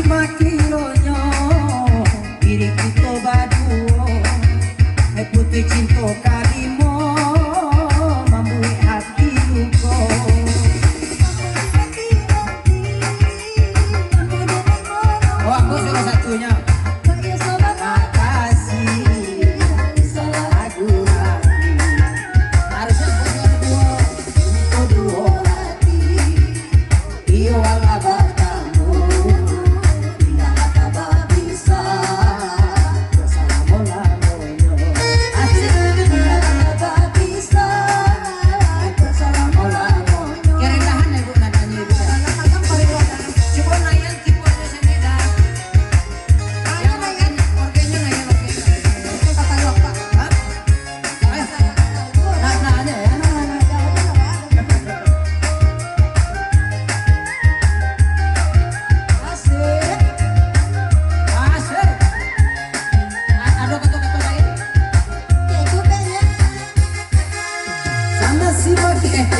makironyo diri kita baduo putih cinta kalimo membui hati luko oh aku salah satunya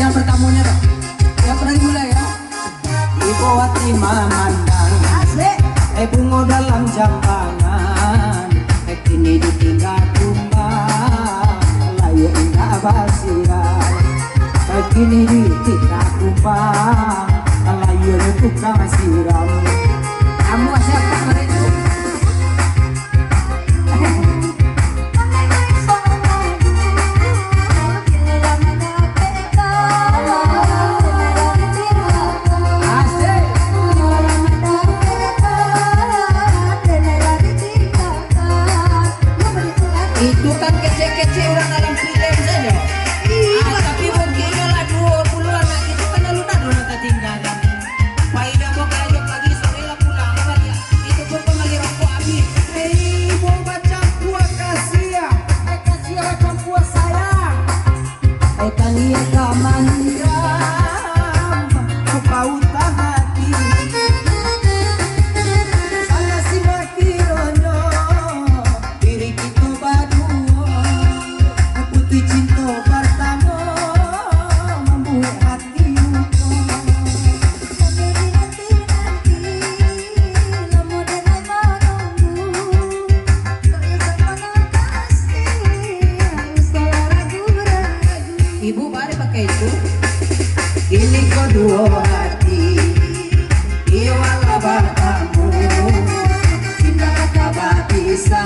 yang pertamanya dong, yang pernah dimulai ya. Ibu hati memandang, bungo dalam jambangan, kini ditinggal tumbang, layu enggak basiran. Kini ditinggal tumbang, layu tukang siram. Kamu siapa mereka? Itu kan kece-kece orang dalam film saja. Tapi mungkin lah 20 anak itu kan lalu tak tinggalan. Paidah mau kayok lagi sore lah pulang ya. Itu pun lagi rokok habis. Mau baca buah kasih ya. Kasih baca buah sayang. Tania kamandam kau tak hati. Sana si makironyo diri kita baduo putih cinta pertama membuat hati luka. Ibu mari pakai itu. Ini kedua hati, iya walau bertemu, cinta tak bisa.